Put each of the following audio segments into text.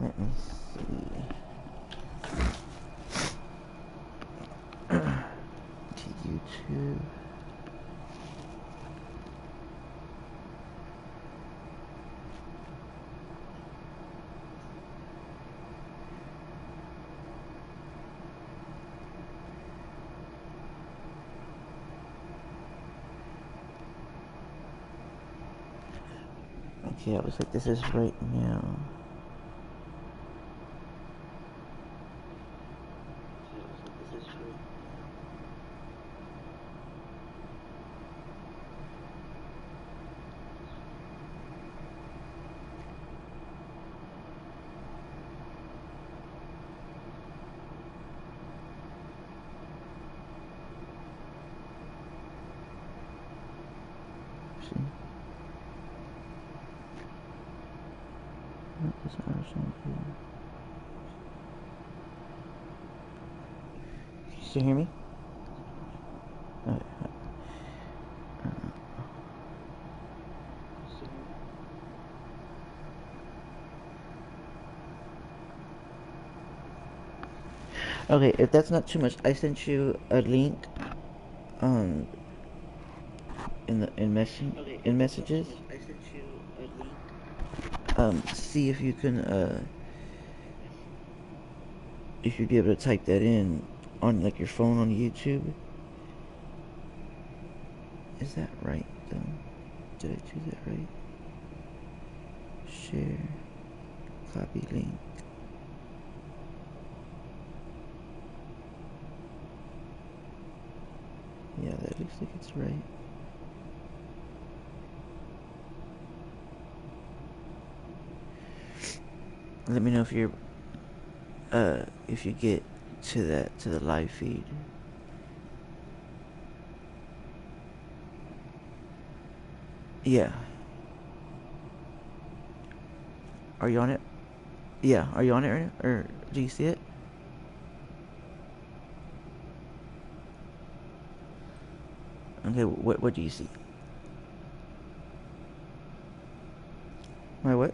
Let me see. To YouTube. Okay, it looks like this is right now. See? Not this understand here. You still hear me? Okay. Okay, if that's not too much, I sent you a link in messages. I sent you a link. See if you can if you'd be able to type that in on like your phone on YouTube. Is that right though? Did I do that right? Share, copy link. Yeah, that looks like it's right. Let me know if you're if you get to the live feed. Yeah. Are you on it? Yeah, are you on it right now? Or do you see it? Okay, what do you see? My what?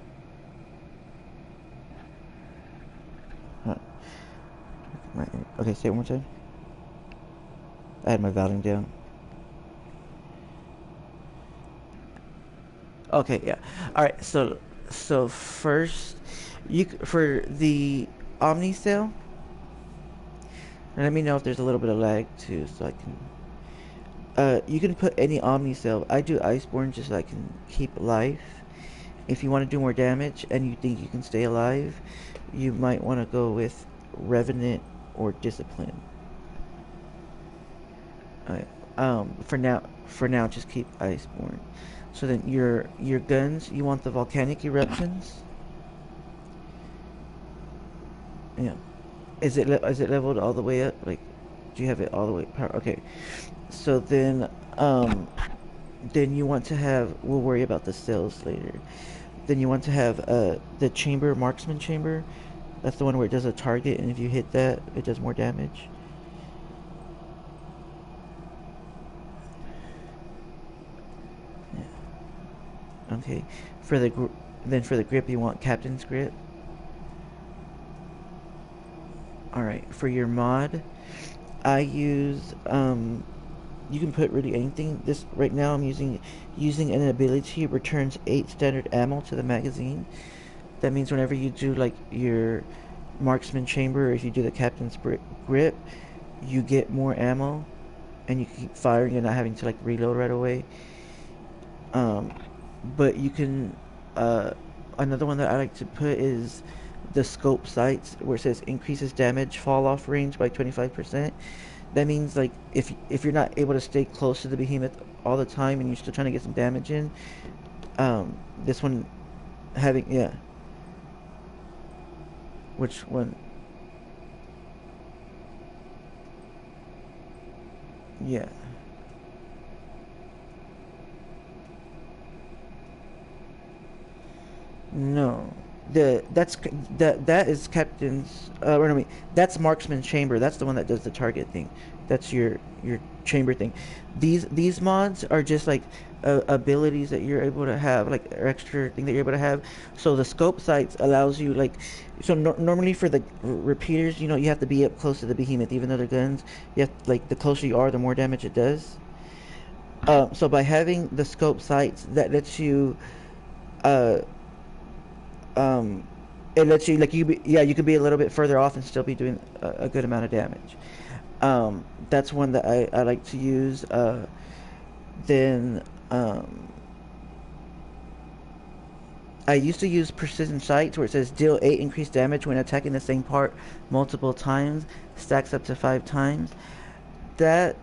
Huh. Okay, say it one more time. I had my volume down. Okay, yeah. All right. So first, for the Omni sale. Let me know if there's a little bit of lag too, so I can. You can put any Omni cell. I do Iceborne just so I can keep life. If you want to do more damage and you think you can stay alive, you might want to go with Revenant or Discipline. Alright. For now, just keep Iceborne. So then your guns, you want the volcanic eruptions. Yeah. Is it leveled all the way up? Like, do you have it all the way power? Okay. So then you want to have. We'll worry about the cells later. Then you want to have the chamber, marksman chamber. That's the one where it does a target, and if you hit that, it does more damage. Yeah. Okay. For the grip, you want captain's grip. All right. For your mod, I use you can put really anything. This right now I'm using an ability returns 8 standard ammo to the magazine. That means whenever you do like your marksman chamber, or if you do the captain's grip, you get more ammo, and you can keep firing and not having to like reload right away. Um, but you can another one that I like to put is the scope sights where it says increases damage fall off range by 25%. That means like if you're not able to stay close to the behemoth all the time and you're still trying to get some damage in, this one having yeah. Which one? Yeah. No. That is captain's or no, I mean, that's marksman's chamber. That's the one that does the target thing. That's your chamber thing. These mods are just like abilities that you're able to have, like or extra thing that you're able to have. So the scope sights allows you like, so normally for the repeaters, you know, you have to be up close to the behemoth, even though they're guns. You have like the closer you are, the more damage it does. So by having the scope sights, that lets you, uh, um, it lets you like yeah, you could be a little bit further off and still be doing a good amount of damage. That's one that I like to use. Then um, I used to use precision sights where it says deal 8 increased damage when attacking the same part multiple times, stacks up to 5 times. That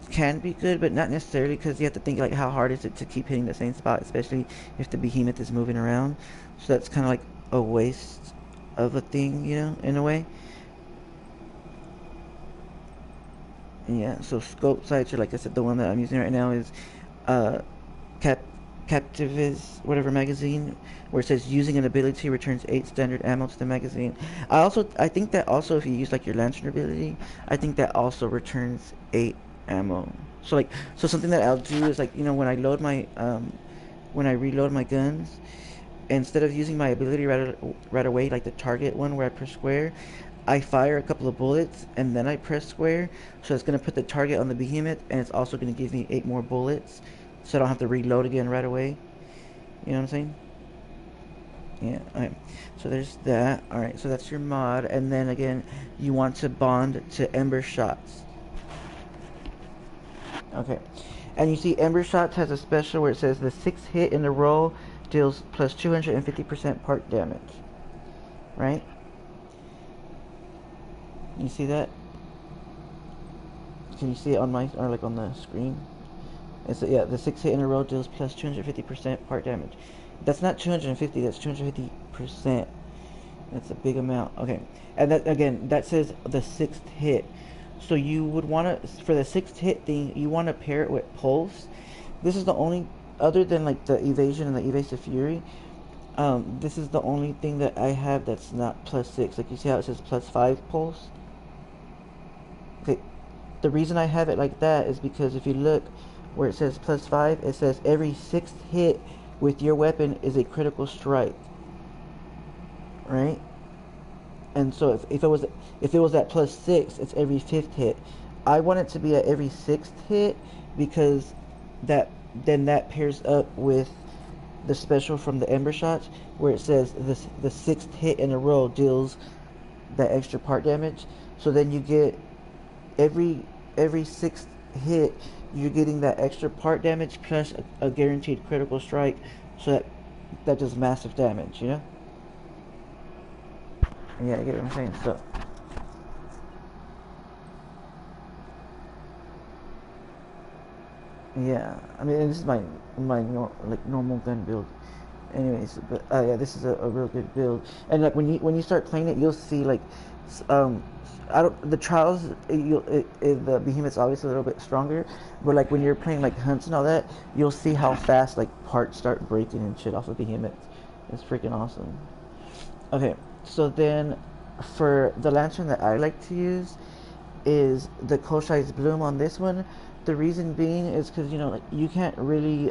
can be good, but not necessarily, because you have to think like how hard is it to keep hitting the same spot, especially if the behemoth is moving around. So that's kind of like a waste of a thing, you know, in a way. Yeah, so scope sights, or like I said, the one that I'm using right now is uh, Cap Captiviz, whatever magazine, where it says using an ability returns 8 standard ammo to the magazine. I think that also if you use like your lantern ability, I think that also returns 8 ammo. So like, so something that I'll do is like, you know, when I load my when I reload my guns, instead of using my ability right away, like the target one where I press square, I fire a couple of bullets and then I press square. So it's going to put the target on the behemoth, and it's also going to give me 8 more bullets, so I don't have to reload again right away. You know what I'm saying? Yeah. Alright. So there's that. Alright, so that's your mod. And then again, you want to bond to Ember Shots. Okay. And you see Ember Shots has a special where it says the 6th hit in a row deals plus 250% part damage. Right? You see that? Can you see it on my, or like on the screen? It's yeah, the 6 hit in a row deals plus 250% part damage. That's not 250, that's 250%. That's a big amount. Okay. And that again, that says the 6th hit. So you would want to, for the 6th hit thing, you want to pair it with Pulse. This is the only, other than like the Evasion and the Evasive Fury, this is the only thing that I have that's not plus 6. Like you see how it says plus 5 Pulse? Okay. The reason I have it like that is because if you look where it says plus 5, it says every 6th hit with your weapon is a critical strike. Right? And so if it was at plus 6, it's every 5th hit. I want it to be at every 6th hit, because that then that pairs up with the special from the Ember Shots where it says the 6th hit in a row deals that extra part damage. So then you get every 6th hit, you're getting that extra part damage plus a guaranteed critical strike. So that does massive damage, you know? Yeah, I get what I'm saying. So yeah, I mean, this is like normal gun build. Anyways, but yeah, this is a real good build. And like when you start playing it, you'll see like, um, I don't the trials. The behemoth's obviously a little bit stronger, but like when you're playing like hunts and all that, you'll see how fast like parts start breaking and shit off of behemoths. It's freaking awesome. Okay, so then for the lantern that I like to use is the Koshai's Bloom on this one. The reason being is because, you know, like you can't really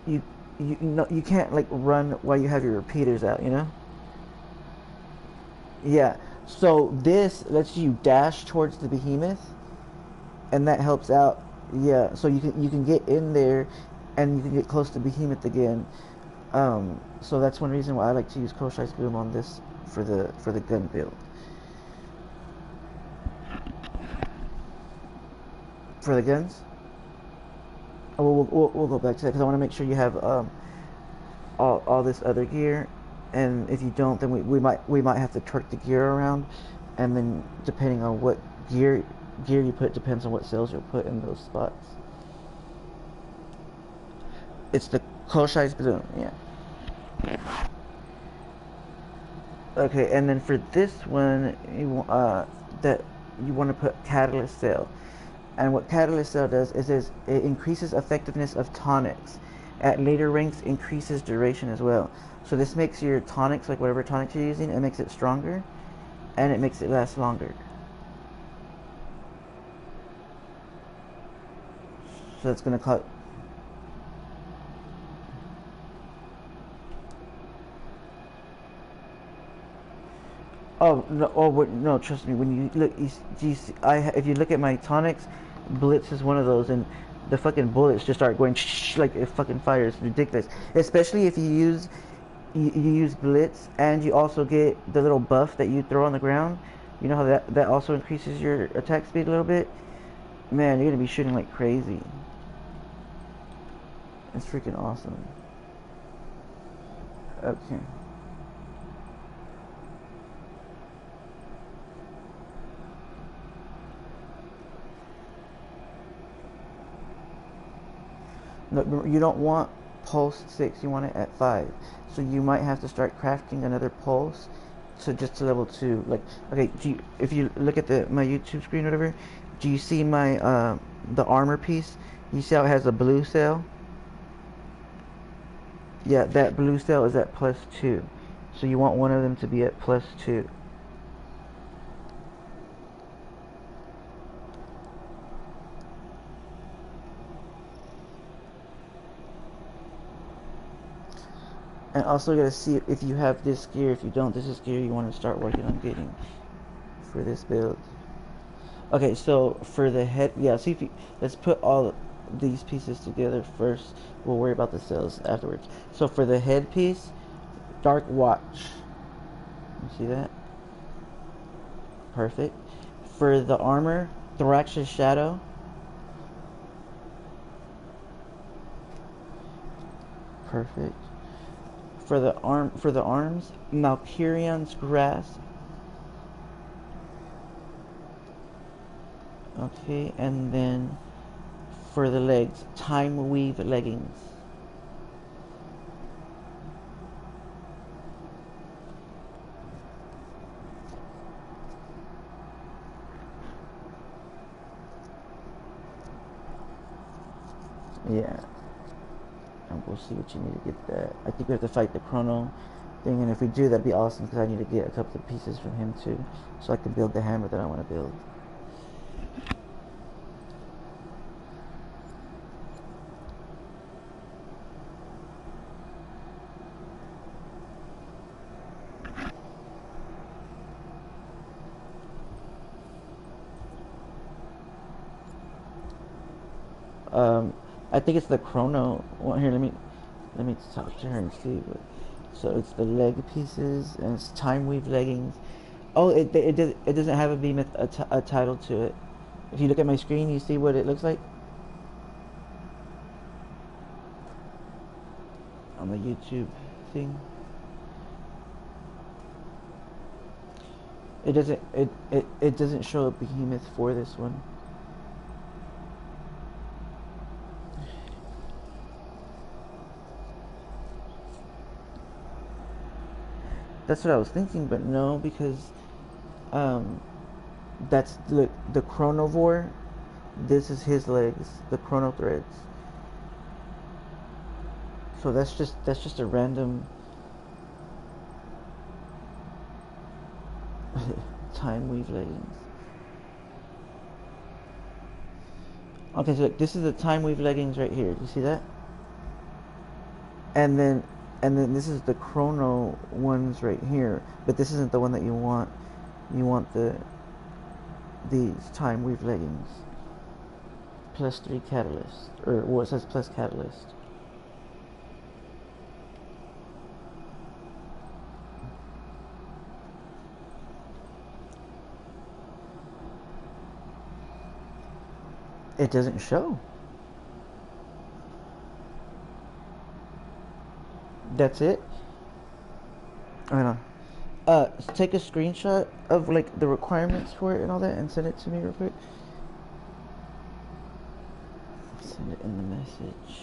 you you can't like run while you have your repeaters out, you know? Yeah. So this lets you dash towards the behemoth, and that helps out. Yeah. So you can get in there, and you can get close to behemoth again. So that's one reason why I like to use Koshai's Bloom on this for the gun build. For the guns, oh, we'll go back to that because I want to make sure you have all this other gear, and if you don't, then we might have to torque the gear around, and then depending on what gear you put depends on what cells you'll put in those spots. It's the Koshai's Bloom, yeah. Okay, and then for this one, that you want to put Catalyst Cell. And what Catalyst Cell does is it increases effectiveness of tonics. At later ranks, increases duration as well. So this makes your tonics, like whatever tonics you're using, it makes it stronger, and it makes it last longer. So it's gonna cut. Oh no! Oh wait, no! Trust me. When you look, if you look at my tonics, Blitz is one of those, and the fucking bullets just start going like it fucking fires. It's ridiculous. Especially if you use Blitz, and you also get the little buff that you throw on the ground. You know how that also increases your attack speed a little bit. Man, you're gonna be shooting like crazy. It's freaking awesome. Okay. No, you don't want pulse 6, you want it at 5. So you might have to start crafting another pulse to just to level 2. Like, okay, if you look at my YouTube screen or whatever, do you see my the armor piece? You see how it has a blue cell? Yeah, that blue cell is at +2. So you want one of them to be at +2. And also you gotta see if you have this gear. If you don't, this is gear you want to start working on getting for this build. Okay, so for the head, yeah, see if you, let's put all these pieces together first. We'll worry about the cells afterwards. So for the head piece, Dark Watch. You see that? Perfect. For the armor, Thorax's Shadow. Perfect. For the arms, Malkirion's Grasp. Okay, and then for the legs, Time Weave Leggings. Yeah. And we'll see what you need to get that. I think we have to fight the Chrono thing, and if we do, that'd be awesome because I need to get a couple of pieces from him too, so I can build the hammer that I want to build. Um, I think it's the Chrono one. Here, let me talk to her and see. But so it's the leg pieces and it's Time Weave Leggings. Oh, it doesn't have a behemoth a title to it. If you look at my screen, you see what it looks like on the YouTube thing. It doesn't show a behemoth for this one. That's what I was thinking, but no, because um, that's the Chronovore. This is his legs, the Chrono Threads. So that's just a random Time Weave Leggings. Okay, so look, this is the Time Weave Leggings right here. Do you see that? And then this is the Chrono ones right here. But this isn't the one that you want. You want these Time Weave Leggings. +3 catalyst. Or well, it says plus catalyst. It doesn't show. That's it. Hold on. Take a screenshot of like the requirements for it and all that, and send it to me real quick. Send it in the message.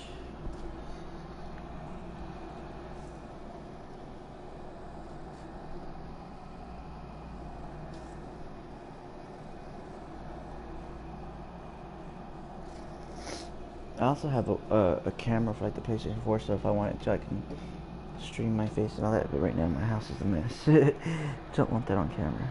I also have a camera for like the PlayStation 4, so if I wanted to, I can stream my face and all that. But right now, my house is a mess. Don't want that on camera.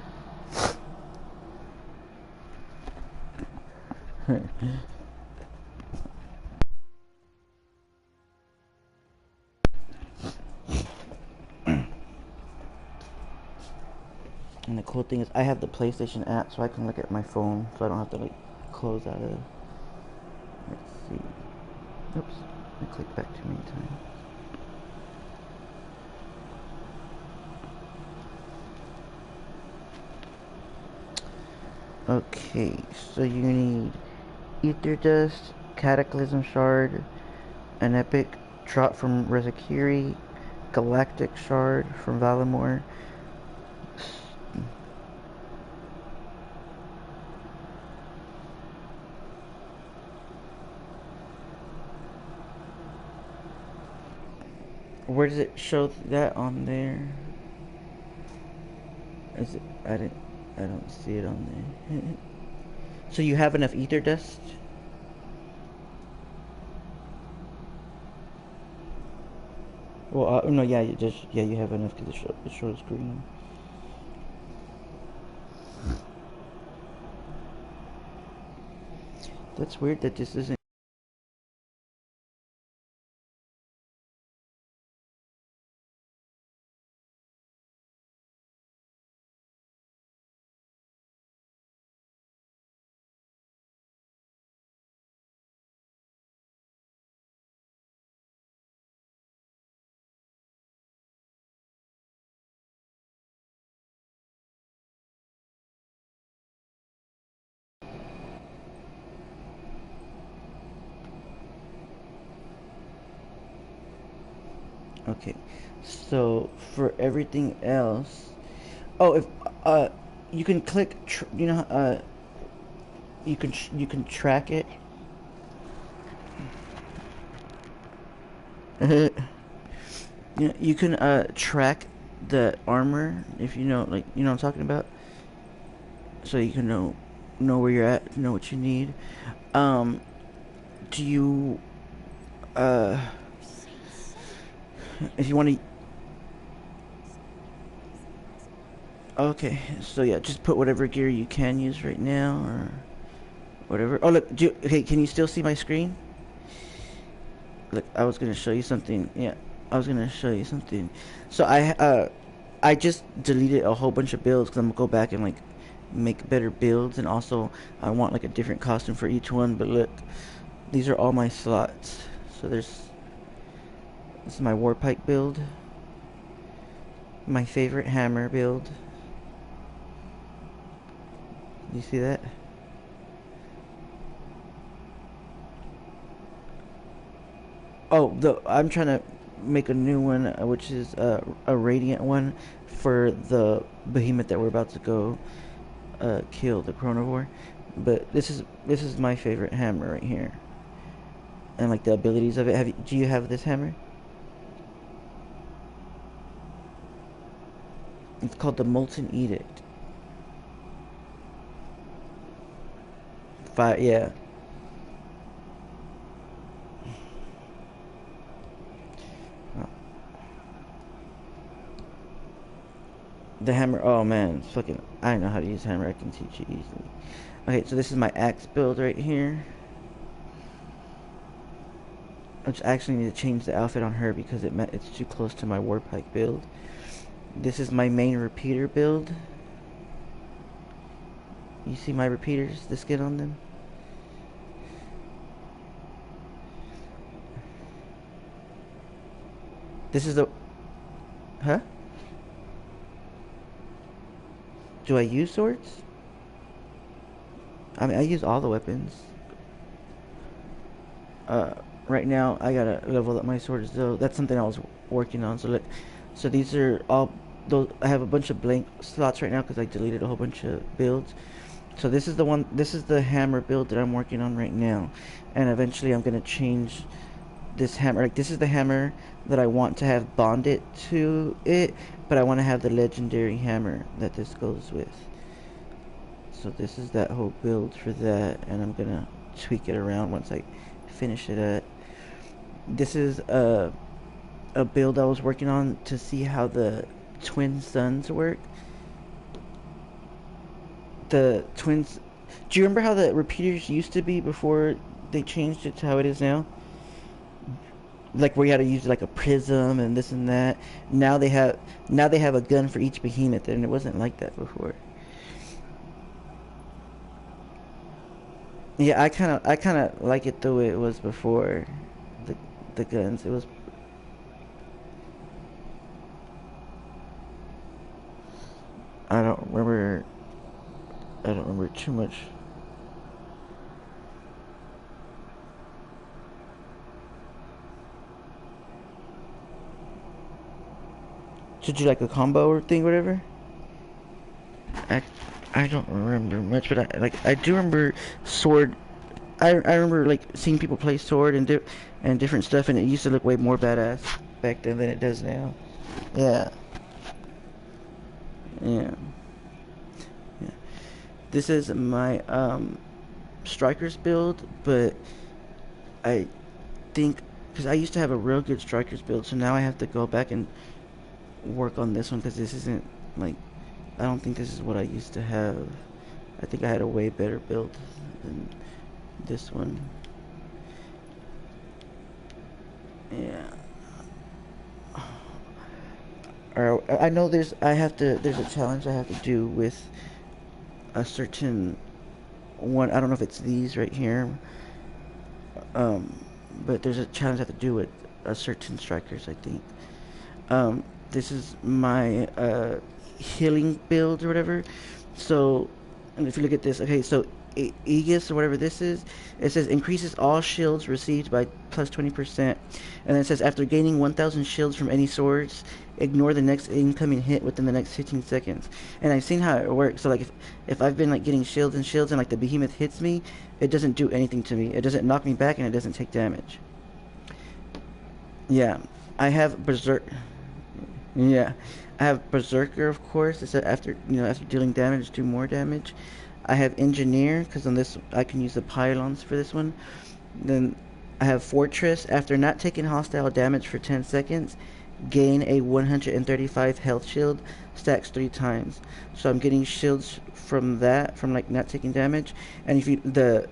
And the cool thing is I have the PlayStation app, so I can look at my phone, so I don't have to like close out of. Let's see. Oops, I clicked back too many times. Okay, so you need Ether Dust, Cataclysm Shard, an Epic Drop from Rezakiri, Galactic Shard from Valimor. Where does it show that on there? Is it? I don't see it on there. So you have enough Ether Dust? Well, no, yeah, you have enough because it shows green. That's weird that this isn't. Okay, so for everything else, oh, if uh, you can click, you can track it. You can track the armor if you know, like, you know what I'm talking about. So you can know where you're at, know what you need. Um, do you uh, if you want to. Okay, so yeah, just put whatever gear you can use right now, or whatever. Oh look, okay, can you still see my screen? Look, I was gonna show you something. Yeah, I was gonna show you something. So I just deleted a whole bunch of builds because I'm gonna go back and like make better builds, and also I want like a different costume for each one. But look, these are all my slots. So this is my Warpike build, my favorite hammer build. You see that? Oh, I'm trying to make a new one, which is a radiant one for the behemoth that we're about to go kill, the chronivore. But this is my favorite hammer right here, and like the abilities of it. Do you have this hammer? It's called the Molten Edict. Yeah. Oh, the hammer. Oh man, it's fucking. I don't know how to use hammer. I can teach you easily. Okay, so this is my axe build right here. I just actually need to change the outfit on her because it's too close to my Warpike build. This is my main repeater build. You see my repeaters, the skin on them? This is the... Huh? Do I use swords? I mean, I use all the weapons. Uh, right now, I gotta level up my swords, though. That's something I was working on. So look, so these are all... Those, I have a bunch of blank slots right now because I deleted a whole bunch of builds. So this is the one... This is the hammer build that I'm working on right now. And eventually I'm gonna change this hammer. Like, this is the hammer that I want to have bonded to it, but I want to have the legendary hammer that this goes with. So this is that whole build for that, and I'm gonna tweak it around once I finish it up. This is a build I was working on to see how the twin suns work. The twins... Do you remember how the repeaters used to be before they changed it to how it is now? like where you had to use like a prism and this and that. Now they have a gun for each behemoth, and it wasn't like that before. Yeah, I kind of like it the way it was before. The the guns. It was. I don't remember. I don't remember too much. Did you like a combo or thing, whatever? I I don't remember much, but I do remember sword. I remember like seeing people play sword and different stuff, and it used to look way more badass back then than it does now. Yeah, yeah, yeah. This is my strikers build, but I think because I used to have a real good strikers build, so now I have to go back and work on this one because this isn't like I don't think this is what I used to have. I think I had a way better build than this one. Yeah. Or I know there's a challenge I have to do with a certain one. I don't know if it's these right here. Um, but there's a challenge I have to do with a certain strikers. I think. This is my healing build or whatever. So, and if you look at this, okay, so Aegis or whatever this is, it says increases all shields received by plus 20%, and then it says after gaining 1,000 shields from any swords, ignore the next incoming hit within the next 15 seconds. And I've seen how it works. So like if I've been like getting shields and like the behemoth hits me, it doesn't do anything to me. It doesn't knock me back and it doesn't take damage. Yeah, I have berserk. Yeah, I have Berserker, of course. It said after after dealing damage, do more damage. I have Engineer because on this I can use the pylons for this one. Then I have Fortress. After not taking hostile damage for 10 seconds, gain a 135 health shield. Stacks 3 times. So I'm getting shields from that from like not taking damage. And if you the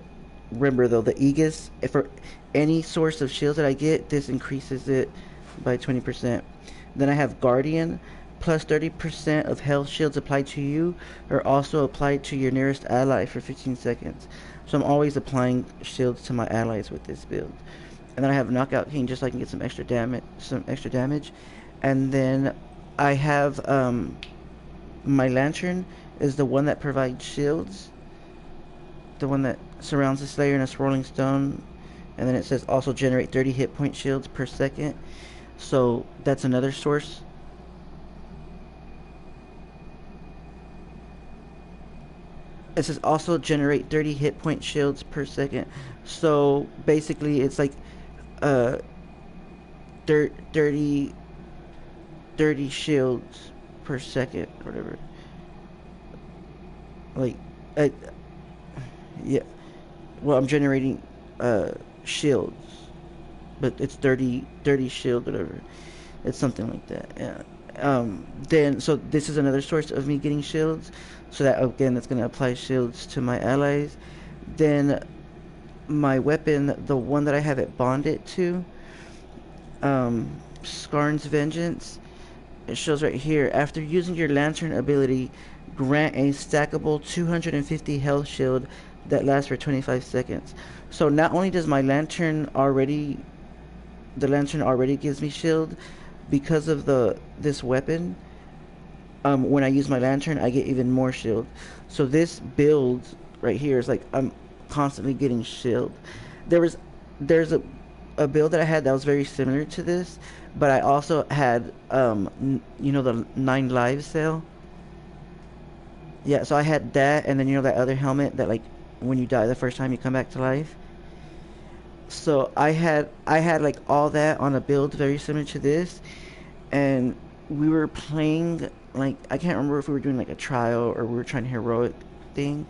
remember though the Aegis, if for any source of shields that I get, this increases it by 20%. Then I have Guardian. Plus 30% of health shields applied to you are also applied to your nearest ally for 15 seconds. So I'm always applying shields to my allies with this build. And then I have Knockout King just so I can get some extra damage. And then I have my Lantern is the one that provides shields. The one that surrounds the Slayer in a swirling stone. And then it says also generate 30 hit point shields per second. So that's another source. It says also generate 30 hit point shields per second. So basically it's like uh 30 shields per second or whatever. Like uh, yeah. Well, I'm generating shields, but it's 30 shield whatever. It's something like that. Yeah. Then so this is another source of me getting shields. So that again, that's gonna apply shields to my allies. Then my weapon, the one that I have it bonded to, Skarn's Vengeance. It shows right here. After using your Lantern ability, grant a stackable 250 health shield that lasts for 25 seconds. So not only does my the lantern already gives me shield, because of this weapon, when I use my lantern, I get even more shield. So this build right here is like I'm constantly getting shield. There was there's a build that I had that was very similar to this, but I also had the 9 lives sale. Yeah, so I had that, and then that other helmet that like when you die the first time you come back to life. So I had like all that on a build very similar to this, and we were playing like I can't remember if we were doing like a trial or we were trying heroic thing,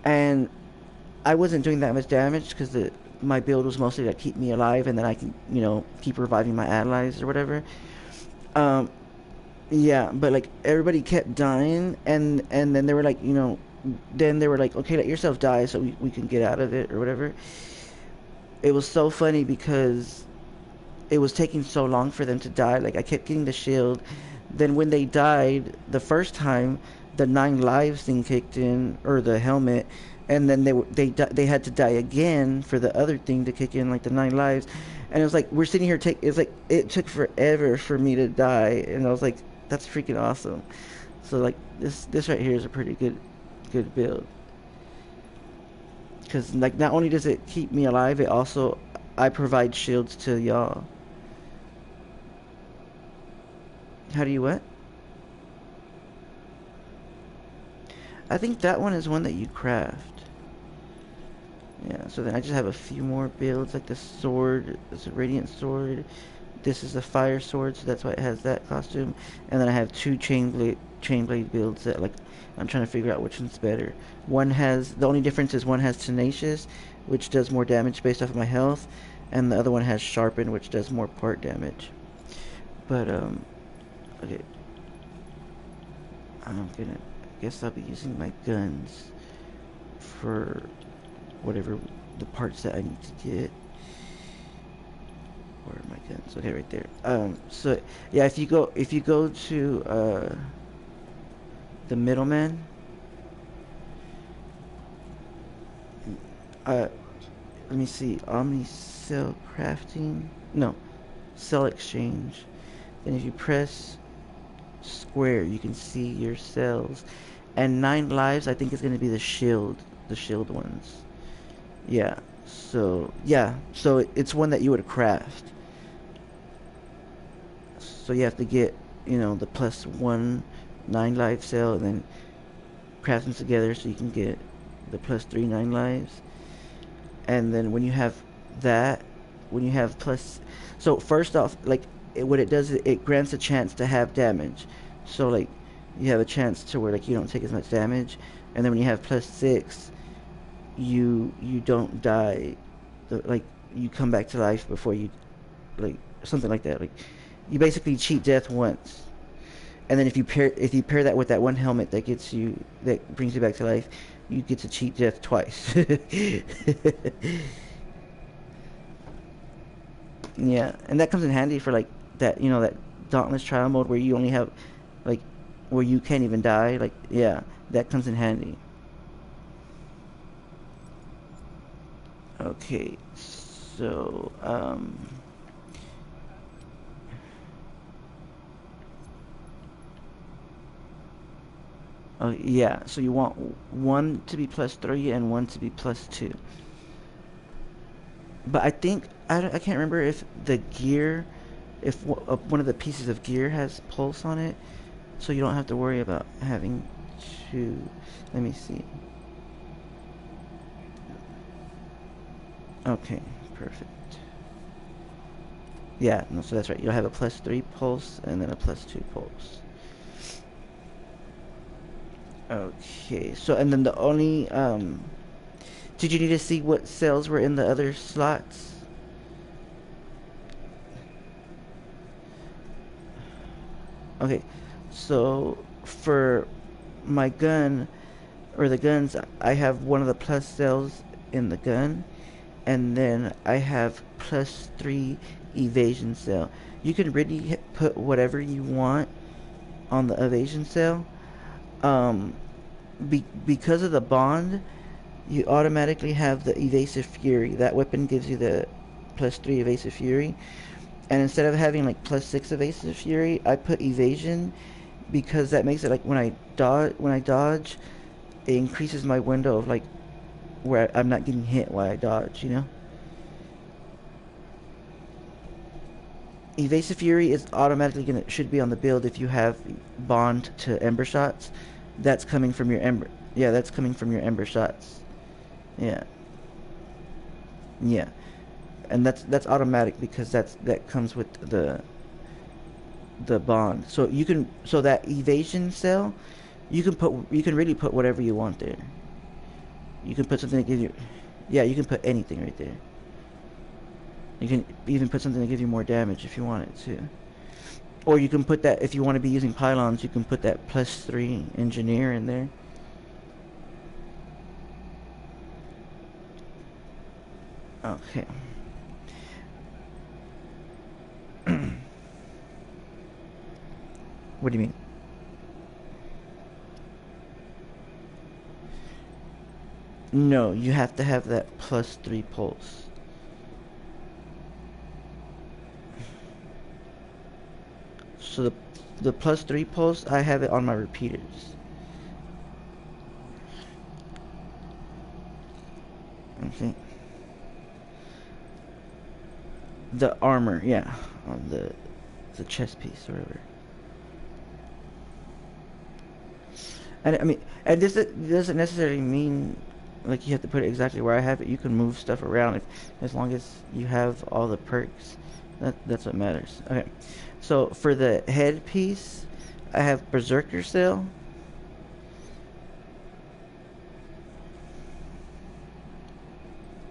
and I wasn't doing that much damage because the my build was mostly to keep me alive and then I can keep reviving my allies or whatever. Um, yeah, but like everybody kept dying, and then they were like then they were like okay, let yourself die so we can get out of it or whatever. It was so funny because it was taking so long for them to die. Like I kept getting the shield. Then when they died the first time, the 9 lives thing kicked in, or the helmet, and then they had to die again for the other thing to kick in, like the 9 lives. And it was like we're sitting here it's like it took forever for me to die, and I was like, that's freaking awesome. So like this right here is a pretty good build, because like not only does it keep me alive, it also I provide shields to y'all. How do you what? I think that one is one that you craft. Yeah, so then I just have a few more builds, like the sword. It's a radiant sword. This is a fire sword, so that's why it has that costume. And then I have 2 chain blade builds that, like, I'm trying to figure out which one's better. One has, the only difference is one has tenacious, which does more damage based off of my health, and the other one has sharpen, which does more part damage. But okay, I guess I'll be using my guns for whatever the parts that I need to get. Where are my guns? Okay, right there. So yeah, if you go to the middleman, uh, let me see, Omni Cell Crafting. No, Cell Exchange. Then if you press square, you can see your cells. And 9 lives, I think, is going to be the shield ones. Yeah. So yeah, so it's one that you would craft. So you have to get, the +1 9 life cell, and then craft them together so you can get the +3 9 lives. And then when you have that, when you have plus, so first off, like what it does, it grants a chance to have damage. So like you have a chance to where like you don't take as much damage, and then when you have +6, you don't die. Like you come back to life before you, like something like that. Like you basically cheat death once, and then if you pair that with that one helmet that brings you back to life, you get to cheat death twice. Yeah, and that comes in handy for like that dauntless trial mode where you only have like where you can't even die. Like yeah, that comes in handy. Okay, so oh yeah, so you want one to be +3 and one to be +2. But I think I can't remember if the gear, if one of the pieces of gear has pulse on it, so you don't have to worry about having to. Let me see. Okay, perfect. Yeah, no, so that's right. You'll have a +3 pulse and then a +2 pulse. Okay, so and then the only did you need to see what cells were in the other slots? Okay, so for my gun, or the guns, I have one of the plus cells in the gun, and then I have +3 evasion cell. You can really put whatever you want on the evasion cell. Um, because of the bond, you automatically have the evasive fury. That weapon gives you the +3 evasive fury. And instead of having like +6 evasive fury, I put evasion because that makes it like when I dodge, it increases my window of like where I'm not getting hit while I dodge. Evasive fury is automatically gonna should be on the build if you have bond to ember shots. That's coming from your ember. Yeah, that's coming from your ember shots. Yeah, yeah, and that's automatic because that comes with the bond. So that evasion cell, you can really put whatever you want there. You can put something to give you, yeah, you can put anything right there. You can even put something to give you more damage if you want it to. Or you can put that, if you want to be using pylons, you can put that +3 engineer in there. Okay. What do you mean? No, you have to have that +3 pulse. So the +3 pulse, I have it on my repeaters. Okay. The armor, yeah, on the chest piece or whatever. And I mean, and this doesn't necessarily mean like you have to put it exactly where I have it. You can move stuff around as long as you have all the perks. That's what matters. Okay, so for the head piece, I have Berserker Sail.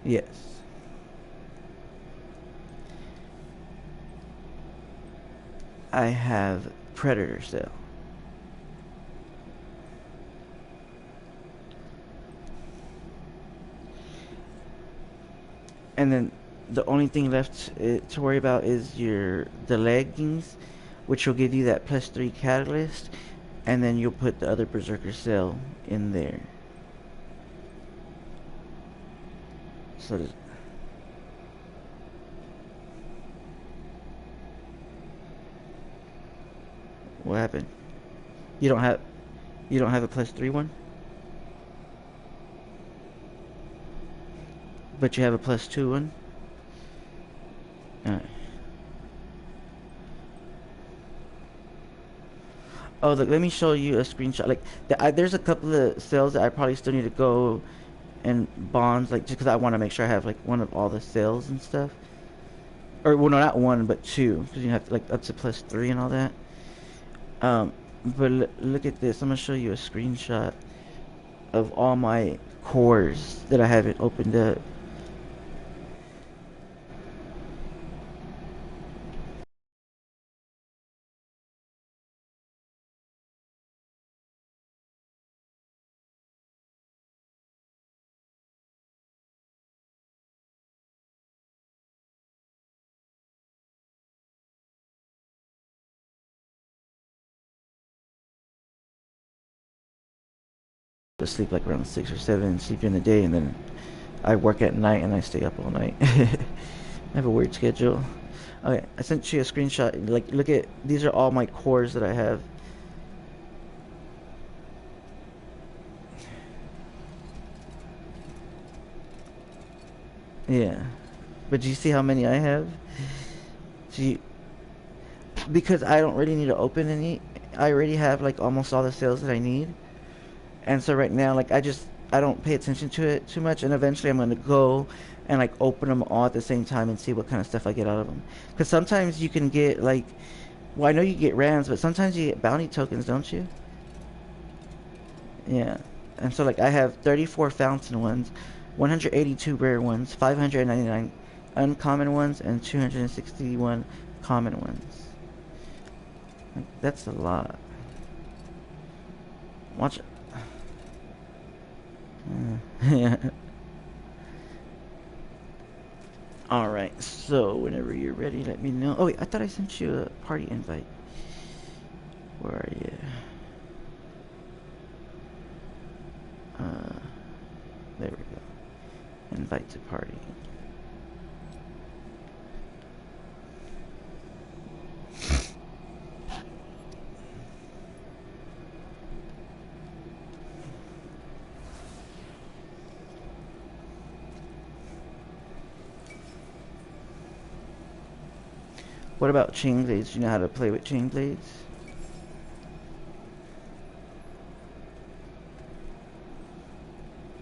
Yes. I have Predator Sail. And then the only thing left to worry about is the leggings, which will give you that +3 catalyst, and then you'll put the other Berserker Cell in there. So what happened? You don't have you don't have a +3 one, but you have a +2 one. Alright. Oh, look, let me show you a screenshot. Like, there's a couple of cells that I probably still need to go and bonds, like, just because I want to make sure I have, like, one of all the cells and stuff. Or, well, no, not one, but two. Because you have, like, up to +3 and all that. But look at this. I'm going to show you a screenshot of all my cores that I haven't opened up. To sleep, like, around 6 or 7, sleep during the day, and then I work at night and I stay up all night. I have a weird schedule. Okay, I sent you a screenshot. Like, look at, these are all my cores that I have. Yeah. But do you see how many I have? See, because I don't really need to open any. I already have, like, almost all the sales that I need. And so right now, like, I don't pay attention to it too much, and eventually I'm gonna go and, like, open them all at the same time and see what kind of stuff I get out of them. Because sometimes you can get, like, well, I know you get rands, but sometimes you get bounty tokens, don't you? Yeah. And so, like, I have 34 fountain ones, 182 rare ones, 599 uncommon ones, and 261 common ones. Like, that's a lot. Watch. Yeah. Alright, so whenever you're ready, let me know. Oh, wait, I thought I sent you a party invite. Where are you? There we go. Invite to party. What about chain blades? Do you know how to play with chain blades?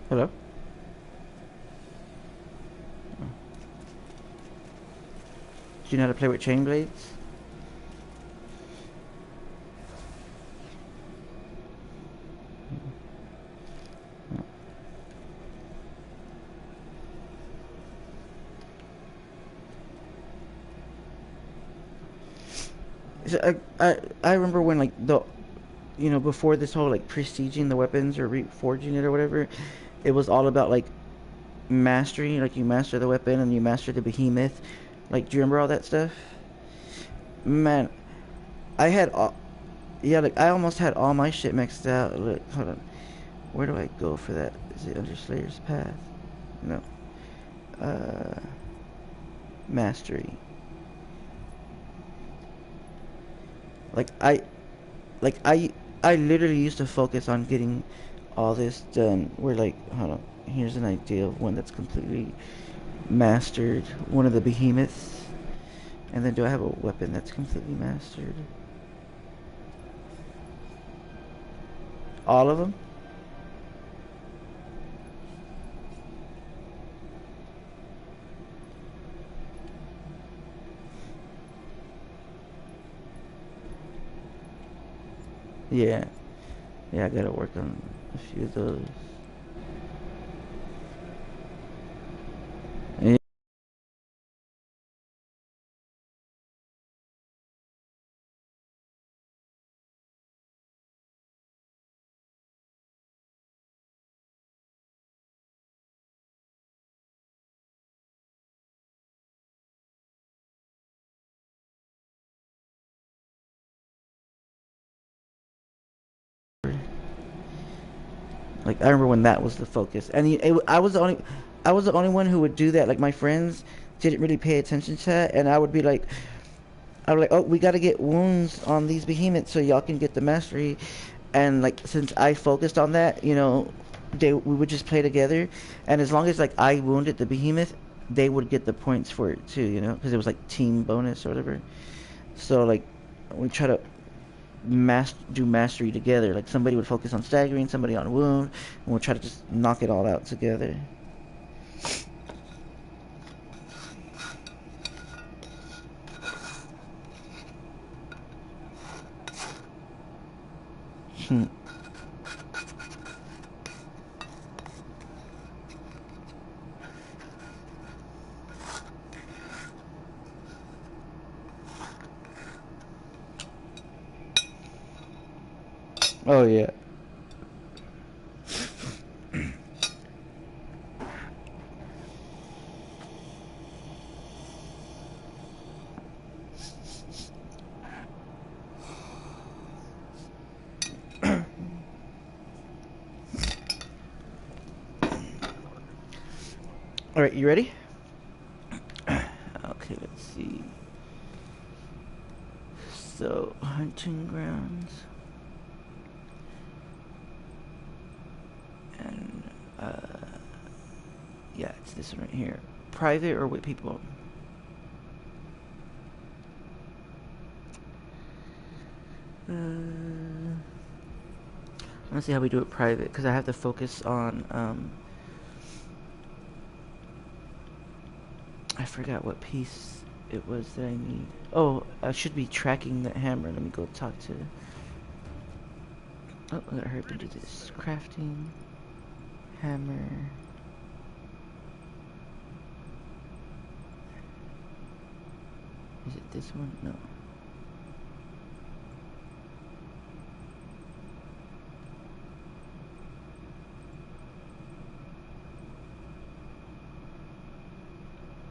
Hello? Do you know how to play with chain blades? So I remember when, like, before this whole, like, prestiging the weapons or reforging it or whatever, it was all about, like, mastery. Like, you master the weapon and you master the behemoth. Like, do you remember all that stuff? Man, I had all, Yeah, like I almost had all my shit maxed out. Look, hold on. Where do I go for that? Is it under Slayer's Path? No. Uh, Mastery. Like like I literally used to focus on getting all this done. We're like, hold on. Here's an idea of one that's completely mastered. One of the behemoths. And then do I have a weapon that's completely mastered? All of them? Yeah. Yeah, I gotta work on a few of those. Yeah. Like I remember when that was the focus, and I was the only one who would do that. Like my friends didn't really pay attention to that, and I was like, oh, we got to get wounds on these behemoths so y'all can get the mastery. And like since I focused on that, we would just play together, and as long as like I wounded the behemoth, they would get the points for it too, because it was like team bonus or whatever. So like we try to do mastery together. Like somebody would focus on staggering, somebody on wound, and we'll try to just knock it all out together. Hmm. Oh yeah. All right, you ready? Okay, let's see. So, hunting grounds. And, yeah, it's this one right here. Private or with people? Let's see how we do it private, because I have to focus on, I forgot what piece it was that I need. Oh, I should be tracking that hammer. Let me go talk to... Oh, I gotta hurry up and do this. Crafting. Hammer. Is it this one? No.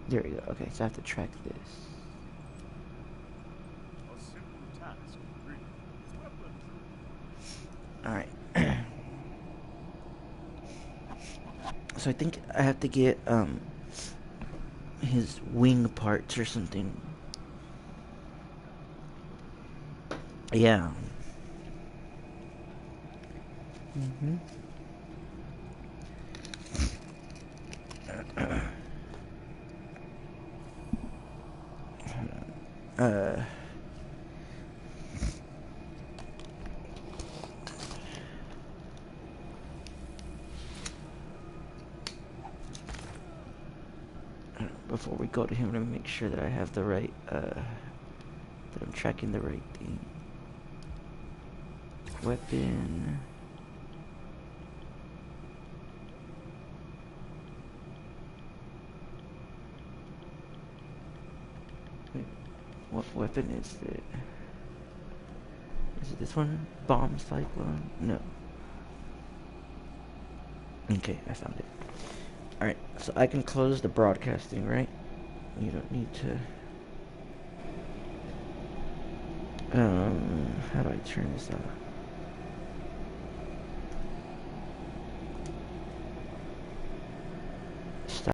There we go. Okay, so I have to track this. Alright. So I think I have to get his wing parts or something. Yeah. Mm-hmm. Uh Before we go to him, let me make sure that I have the right that I'm tracking the right thing. Weapon. Wait, what weapon is it? Is it this one? Bomb cyclone? No. Okay, I found it. Alright, so I can close the broadcasting, right? You don't need to... How do I turn this off?